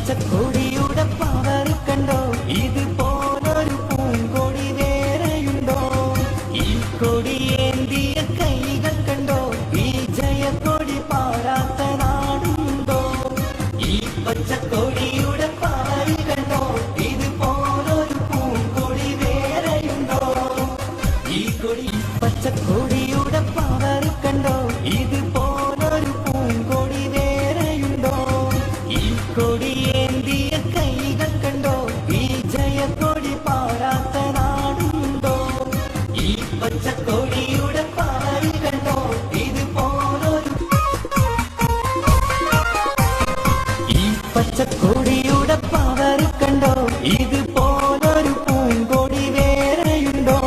പച്ചക്കൊടിയുടെ power കണ്ടോ, ഇതുപോലൊരു പൂങ്കൊടി വേറെയുണ്ടോ? ഈ കൊടിയേന്തിയ കൈകൾ കണ്ടോ, ഈ ജയക്കൊടി പാടാത്ത നാടുണ്ടോ? ഈ പച്ചക്കൊടിയുടെ പവർ കണ്ടോ, ഇതുപോലൊരു പൂങ്കൊടി വേറെയുണ്ടോ? ഈ കൊടി പച്ചക്കൊടിയുടെ പവർ കണ്ടോ, ഇതുപോലൊരു പൂങ്കൊടി വേറെയുണ്ടോ? ഈ കൊടിയേന്തിയ കൈകൾ കണ്ടോ, ഈ ജയക്കൊടി പാടാത്ത നാടുണ്ടോ? ഈ പച്ചക്കൊടിയുടെ പവർ കണ്ടോ, ഇതുപോലൊരു ഈ പച്ചക്കൊടിയുടെ പവർ കണ്ടോ, ഇതുപോലൊരു പൂങ്കൊടി വേറെയുണ്ടോ?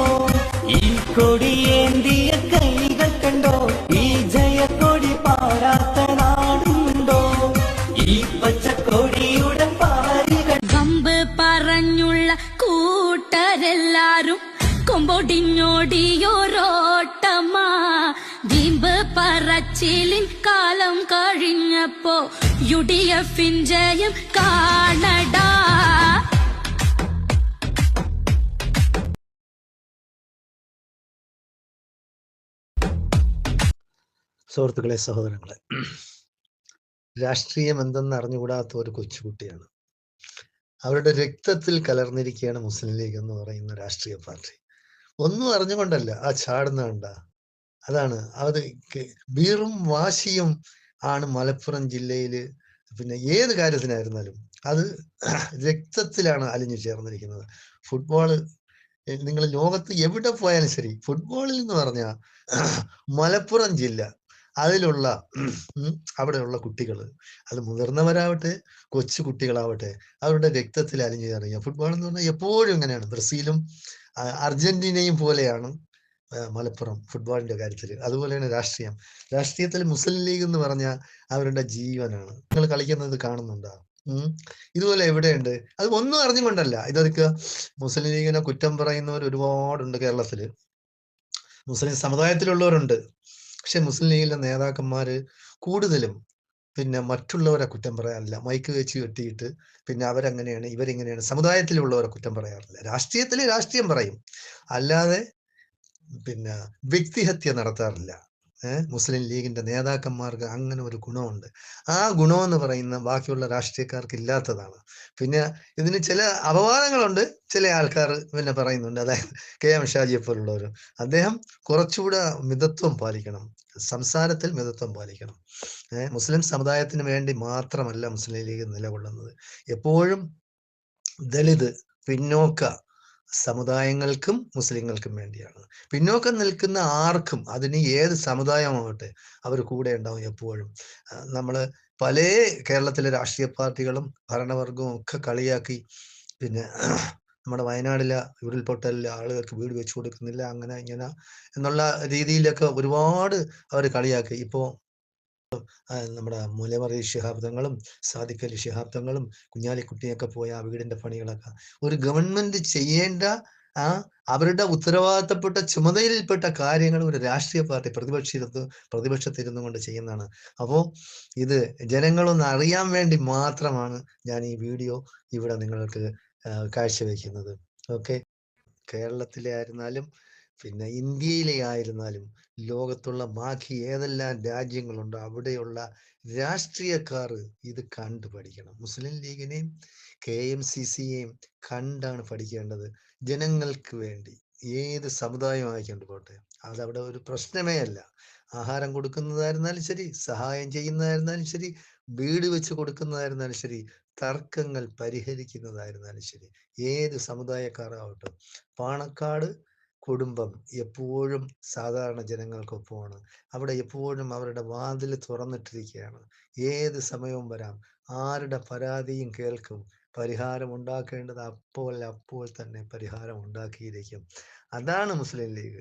ഈ കൊടിയേന്തിയ കൈകൾ കണ്ടോ, ഈ ജയക്കൊടി പാടാത്ത നാടുണ്ടോ? ഈ പച്ചക്കൊടിയുടെ പവർ കമ്പ് പറഞ്ഞുള്ള കൂട്ടരെല്ലാരും കൊമ്പൊടിഞ്ഞോടിയോരോട്ടമാ. വീമ്പ് പറച്ചിലിൻ കാലം കഴിഞ്ഞപ്പോ UDF ജയം കാണടാ. സുഹൃത്തുക്കളെ, സഹോദരങ്ങളെ, രാഷ്ട്രീയം എന്തെന്ന് അറിഞ്ഞുകൂടാത്ത ഒരു കൊച്ചുകുട്ടിയാണ്. അവരുടെ രക്തത്തിൽ കലർന്നിരിക്കുകയാണ് മുസ്ലിം ലീഗ് എന്ന് പറയുന്ന രാഷ്ട്രീയ പാർട്ടി. ഒന്നും അറിഞ്ഞുകൊണ്ടല്ല ആ ചാടുന്ന കണ്ട. അതാണ് അത്. വീറും വാശിയും ആണ് മലപ്പുറം ജില്ലയില്. പിന്നെ ഏത് കാര്യത്തിനായിരുന്നാലും അത് രക്തത്തിലാണ് അലിഞ്ഞു ചേർന്നിരിക്കുന്നത്. ഫുട്ബോള് നിങ്ങൾ ലോകത്ത് എവിടെ പോയാലും ശരി, ഫുട്ബോളിൽ എന്ന് പറഞ്ഞാൽ മലപ്പുറം ജില്ല, അതിലുള്ള അവിടെയുള്ള കുട്ടികൾ, അത് മുതിർന്നവരാവട്ടെ കൊച്ചു കുട്ടികളാവട്ടെ, അവരുടെ രക്തത്തിൽ അലിഞ്ഞു ചേർന്ന ഫുട്ബോൾ എന്ന് പറഞ്ഞാൽ എപ്പോഴും ഇങ്ങനെയാണ്. ബ്രസീലും അർജന്റീനയും പോലെയാണ് മലപ്പുറം ഫുട്ബോളിന്റെ കാര്യത്തിൽ. അതുപോലെയാണ് രാഷ്ട്രീയത്തിൽ മുസ്ലിം ലീഗ് എന്ന് പറഞ്ഞാൽ അവരുടെ ജീവനാണ്. നിങ്ങൾ കളിക്കുന്നത് കാണുന്നുണ്ടോ? ഇതുപോലെ എവിടെയുണ്ട്? അത് ഒന്നും അറിഞ്ഞുകൊണ്ടല്ല. ഇതൊക്കെ മുസ്ലിം ലീഗിനെ കുറ്റം പറയുന്നവർ ഒരുപാടുണ്ട് കേരളത്തില്. മുസ്ലിം സമുദായത്തിലുള്ളവരുണ്ട്. പക്ഷെ മുസ്ലിം ലീഗിലെ നേതാക്കന്മാര് കൂടുതലും പിന്നെ മറ്റുള്ളവരെ കുറ്റം പറയാറില്ല. മൈക്ക് വെച്ച് കെട്ടിയിട്ട് പിന്നെ അവരങ്ങനെയാണ് ഇവരിങ്ങനെയാണ് സമുദായത്തിലുള്ളവരെ കുറ്റം പറയാറില്ല. രാഷ്ട്രീയത്തില് രാഷ്ട്രീയം പറയും, അല്ലാതെ പിന്നെ വ്യക്തിഹത്യ നടത്താറില്ല. മുസ്ലിം ലീഗിന്റെ നേതാക്കന്മാർക്ക് അങ്ങനെ ഒരു ഗുണമുണ്ട്. ആ ഗുണമെന്ന് പറയുന്ന ബാക്കിയുള്ള രാഷ്ട്രീയക്കാർക്ക് ഇല്ലാത്തതാണ്. പിന്നെ ഇതിന് ചില അപവാദങ്ങളുണ്ട്. ചില ആൾക്കാർ പിന്നെ പറയുന്നുണ്ട്, അതായത് KM ഷാജിയെ പോലുള്ളവർ. അദ്ദേഹം കുറച്ചുകൂടെ മിതത്വം പാലിക്കണം, സംസാരത്തിൽ മിതത്വം പാലിക്കണം. മുസ്ലിം സമുദായത്തിന് വേണ്ടി മാത്രമല്ല മുസ്ലിം ലീഗ് നിലകൊള്ളുന്നത്. എപ്പോഴും ദളിത്, പിന്നോക്ക സമുദായങ്ങൾക്കും മുസ്ലിങ്ങൾക്കും വേണ്ടിയാണ്. പിന്നോക്കം നിൽക്കുന്ന ആർക്കും, അതിന് ഏത് സമുദായമാവട്ടെ, അവർ കൂടെ ഉണ്ടാവും എപ്പോഴും. നമ്മള് പല കേരളത്തിലെ രാഷ്ട്രീയ പാർട്ടികളും ഭരണവർഗവും ഒക്കെ കളിയാക്കി. പിന്നെ നമ്മുടെ വയനാടിലെ ഉരുൾപൊട്ടലിലെ ആളുകൾക്ക് വീട് വെച്ചു കൊടുക്കുന്നില്ല, അങ്ങനെ ഇങ്ങനെ എന്നുള്ള രീതിയിലൊക്കെ ഒരുപാട് അവർ കളിയാക്കി. ഇപ്പോ നമ്മുടെ മൂലമറി ശിഹാബ് തങ്ങളും സാദിഖ് അലി ശിഹാബ് തങ്ങളും കുഞ്ഞാലിക്കുട്ടിയൊക്കെ പോയ ആ വീടിന്റെ പണികളൊക്കെ ഒരു ഗവൺമെന്റ് ചെയ്യേണ്ട അവരുടെ ഉത്തരവാദിത്തപ്പെട്ട ചുമതലയിൽപ്പെട്ട കാര്യങ്ങൾ ഒരു രാഷ്ട്രീയ പാർട്ടി പ്രതിപക്ഷത്തിരുന്നു കൊണ്ട് ചെയ്യുന്നതാണ്. അപ്പോൾ ഇത് ജനങ്ങളൊന്ന് അറിയാൻ വേണ്ടി മാത്രമാണ് ഞാൻ ഈ വീഡിയോ ഇവിടെ നിങ്ങൾക്ക് കാഴ്ചവെക്കുന്നത്. ഓക്കെ, കേരളത്തിലെ ആയിരുന്നാലും പിന്നെ ഇന്ത്യയിലെ ആയിരുന്നാലും ലോകത്തുള്ള ബാക്കി ഏതെല്ലാം രാജ്യങ്ങളുണ്ടോ അവിടെയുള്ള രാഷ്ട്രീയക്കാർ ഇത് കണ്ടു പഠിക്കണം. മുസ്ലിം ലീഗിനെയും KMCCയെയും കണ്ടാണ് പഠിക്കേണ്ടത്. ജനങ്ങൾക്ക് വേണ്ടി ഏത് സമുദായമായിക്കൊണ്ട് പോട്ടെ, അതവിടെ ഒരു പ്രശ്നമേ അല്ല. ആഹാരം കൊടുക്കുന്നതായിരുന്നാലും ശരി, സഹായം ചെയ്യുന്നതായിരുന്നാലും ശരി, വീട് വെച്ച് കൊടുക്കുന്നതായിരുന്നാലും ശരി, തർക്കങ്ങൾ പരിഹരിക്കുന്നതായിരുന്നാലും ശരി, ഏത് സമുദായക്കാരാവട്ടെ. പാണക്കാട് കുടുംബം എപ്പോഴും സാധാരണ ജനങ്ങൾക്കൊപ്പമാണ്. അവിടെ എപ്പോഴും അവരുടെ വാതിൽ തുറന്നിട്ടിരിക്കുകയാണ്. ഏത് സമയവും വരാം, ആരുടെ പരാതിയും കേൾക്കും. പരിഹാരം ഉണ്ടാക്കേണ്ടത് അപ്പോൾ തന്നെ പരിഹാരം ഉണ്ടാക്കിയിരിക്കും. അതാണ് മുസ്ലിം ലീഗ്.